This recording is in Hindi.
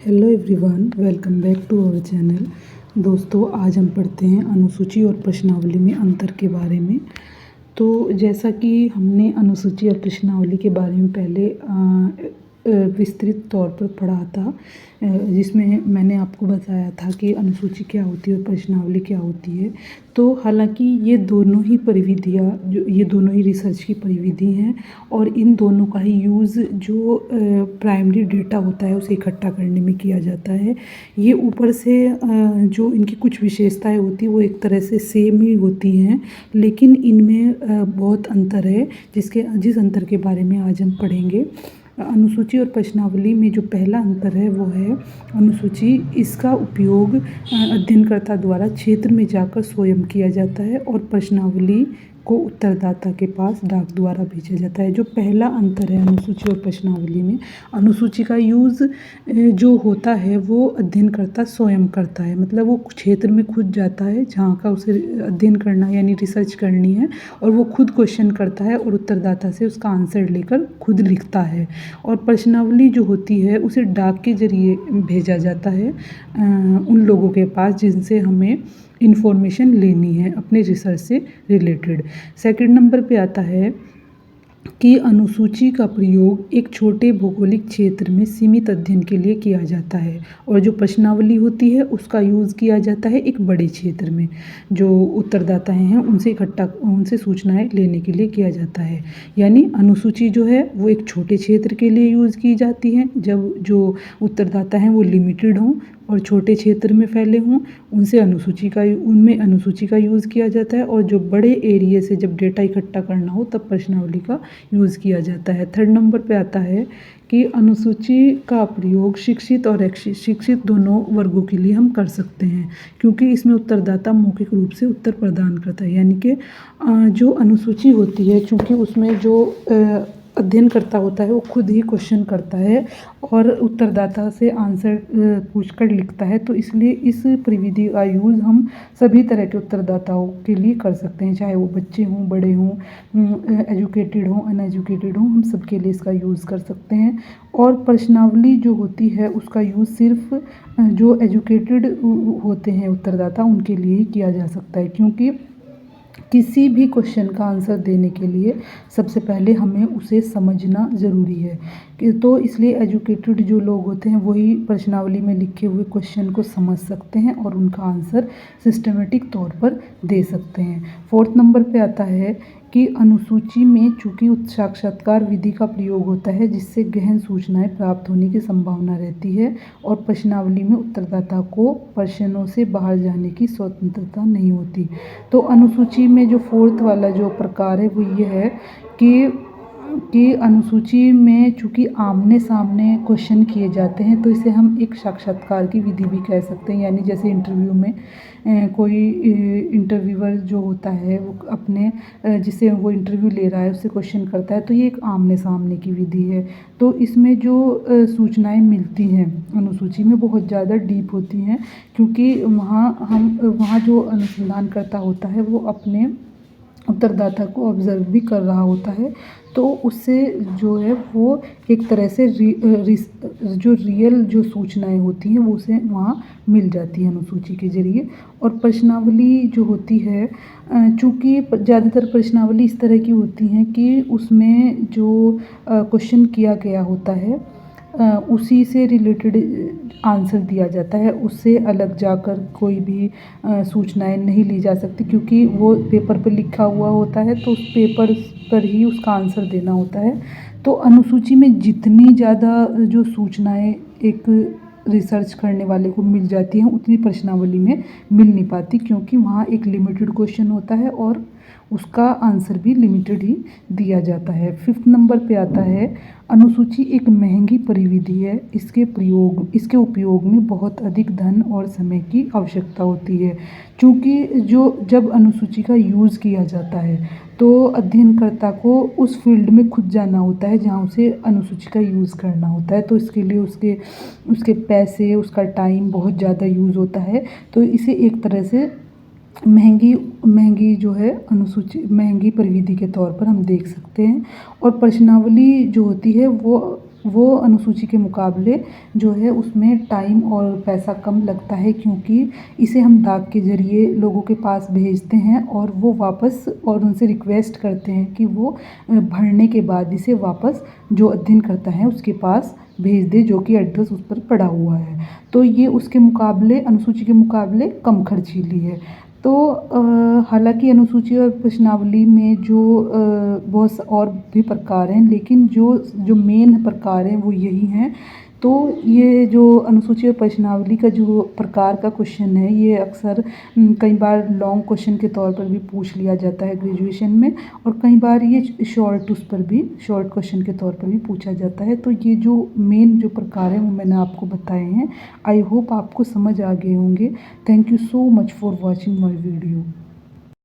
Hello everyone, welcome back to our channel. दोस्तों, आज हम पढ़ते हैं अनुसूची और प्रश्नावली में अंतर के बारे में। तो जैसा कि हमने अनुसूची और प्रश्नावली के बारे में पहले विस्तृत तौर पर पढ़ा था, जिसमें मैंने आपको बताया था कि अनुसूची क्या होती है और प्रश्नावली क्या होती है। तो हालांकि ये दोनों ही परिविधियाँ ये दोनों ही रिसर्च की परिविधि हैं और इन दोनों का ही यूज़ जो प्राइमरी डेटा होता है उसे इकट्ठा करने में किया जाता है। ये ऊपर से जो इनकी कुछ विशेषताएं होती हैं वो एक तरह से सेम ही होती हैं, लेकिन इनमें बहुत अंतर है जिस अंतर के बारे में आज हम पढ़ेंगे। अनुसूची और प्रश्नावली में जो पहला अंतर है वो है अनुसूची। इसका उपयोग अध्ययनकर्ता द्वारा क्षेत्र में जाकर स्वयं किया जाता है और प्रश्नावली को उत्तरदाता के पास डाक द्वारा भेजा जाता है। जो पहला अंतर है अनुसूची और प्रश्नावली में, अनुसूची का यूज़ जो होता है वो अध्ययनकर्ता स्वयं करता है, मतलब वो क्षेत्र में खुद जाता है जहाँ का उसे अध्ययन करना यानी रिसर्च करनी है, और वो खुद क्वेश्चन करता है और उत्तरदाता से उसका आंसर लेकर खुद लिखता है। और प्रश्नावली जो होती है उसे डाक के जरिए भेजा जाता है उन लोगों के पास जिनसे हमें इन्फॉर्मेशन लेनी है अपने रिसर्च से रिलेटेड। सेकंड नंबर पे आता है कि अनुसूची का प्रयोग एक छोटे भौगोलिक क्षेत्र में सीमित अध्ययन के लिए किया जाता है, और जो प्रश्नावली होती है उसका यूज़ किया जाता है एक बड़े क्षेत्र में, जो उत्तरदाता हैं उनसे सूचनाएं लेने के लिए किया जाता है। यानी अनुसूची जो है वो एक छोटे क्षेत्र के लिए यूज़ की जाती है जब जो उत्तरदाता हैं वो लिमिटेड हों और छोटे क्षेत्र में फैले हों, उनमें अनुसूची का यूज़ किया जाता है, और जो बड़े एरिया से जब डेटा इकट्ठा करना हो तब प्रश्नावली का यूज़ किया जाता है। थर्ड नंबर पे आता है कि अनुसूची का प्रयोग शिक्षित और अशिक्षित दोनों वर्गों के लिए हम कर सकते हैं, क्योंकि इसमें उत्तरदाता मौखिक रूप से उत्तर प्रदान करता है। यानी कि जो अनुसूची होती है, चूँकि उसमें जो अध्ययन करता होता है वो खुद ही क्वेश्चन करता है और उत्तरदाता से आंसर पूछकर लिखता है, तो इसलिए इस प्रविधि का यूज़ हम सभी तरह के उत्तरदाताओं के लिए कर सकते हैं, चाहे वो बच्चे हों, बड़े हों, एजुकेटेड हों, अनएजुकेटेड हों, हम सबके लिए इसका यूज़ कर सकते हैं। और प्रश्नावली जो होती है उसका यूज़ सिर्फ जो एजुकेटेड होते हैं उत्तरदाता उनके लिए ही किया जा सकता है, क्योंकि किसी भी क्वेश्चन का आंसर देने के लिए सबसे पहले हमें उसे समझना ज़रूरी है तो इसलिए एजुकेटेड जो लोग होते हैं वही प्रश्नावली में लिखे हुए क्वेश्चन को समझ सकते हैं और उनका आंसर सिस्टमेटिक तौर पर दे सकते हैं। फोर्थ नंबर पे आता है कि अनुसूची में चूँकि साक्षात्कार विधि का प्रयोग होता है जिससे गहन सूचनाएं प्राप्त होने की संभावना रहती है, और प्रश्नावली में उत्तरदाता को प्रश्नों से बाहर जाने की स्वतंत्रता नहीं होती। तो अनुसूची में जो फोर्थ वाला जो प्रकार है वो ये है कि अनुसूची में चूँकि आमने सामने क्वेश्चन किए जाते हैं तो इसे हम एक साक्षात्कार की विधि भी कह सकते हैं। यानी जैसे इंटरव्यू में कोई इंटरव्यूअर जो होता है वो अपने जिसे वो इंटरव्यू ले रहा है उससे क्वेश्चन करता है, तो ये एक आमने सामने की विधि है। तो इसमें जो सूचनाएं मिलती हैं अनुसूची में बहुत ज़्यादा डीप होती हैं, क्योंकि वहाँ जो अनुसंधानकर्ता होता है वो अपने उत्तरदाता को ऑब्जर्व भी कर रहा होता है, तो उससे जो है वो एक तरह से जो रियल जो सूचनाएं होती हैं वो उसे वहाँ मिल जाती है अनुसूची के ज़रिए। और प्रश्नावली जो होती है, चूँकि ज़्यादातर प्रश्नावली इस तरह की होती हैं कि उसमें जो क्वेश्चन किया गया होता है उसी से रिलेटेड आंसर दिया जाता है, उससे अलग जाकर कोई भी सूचनाएं नहीं ली जा सकती, क्योंकि वो पेपर पर लिखा हुआ होता है तो उस पेपर पर ही उसका आंसर देना होता है। तो अनुसूची में जितनी ज़्यादा जो सूचनाएं एक रिसर्च करने वाले को मिल जाती हैं उतनी प्रश्नावली में मिल नहीं पाती, क्योंकि वहाँ एक लिमिटेड क्वेश्चन होता है और उसका आंसर भी लिमिटेड ही दिया जाता है। फिफ्थ नंबर पे आता है अनुसूची एक महंगी परिविधि है, इसके उपयोग में बहुत अधिक धन और समय की आवश्यकता होती है। चूँकि जब अनुसूची का यूज़ किया जाता है तो अध्ययनकर्ता को उस फील्ड में खुद जाना होता है जहाँ उसे अनुसूची का यूज़ करना होता है, तो इसके लिए उसके पैसे, उसका टाइम बहुत ज़्यादा यूज़ होता है। तो इसे एक तरह से महंगी जो है अनुसूची महंगी परिविधि के तौर पर हम देख सकते हैं। और प्रश्नावली जो होती है वो वो अनुसूची के मुकाबले जो है उसमें टाइम और पैसा कम लगता है, क्योंकि इसे हम डाक के ज़रिए लोगों के पास भेजते हैं और वो वापस और उनसे रिक्वेस्ट करते हैं कि वो भरने के बाद इसे वापस जो अध्ययन करता है उसके पास भेज दे, जो कि एड्रेस उस पर पड़ा हुआ है। तो ये उसके मुकाबले, अनुसूची के मुकाबले कम खर्चीली है। तो हालांकि अनुसूची और प्रश्नावली में जो बहुत और भी प्रकार हैं, लेकिन जो जो मेन प्रकार हैं वो यही हैं। तो ये जो अनुसूची और प्रश्नावली का जो प्रकार का क्वेश्चन है, ये अक्सर कई बार लॉन्ग क्वेश्चन के तौर पर भी पूछ लिया जाता है ग्रेजुएशन में, और कई बार ये शॉर्ट उस पर भी शॉर्ट क्वेश्चन के तौर पर भी पूछा जाता है। तो ये जो मेन जो प्रकार हैं वो मैंने आपको बताए हैं। आई होप आपको समझ आ गए होंगे। Thank you so much for watching my video.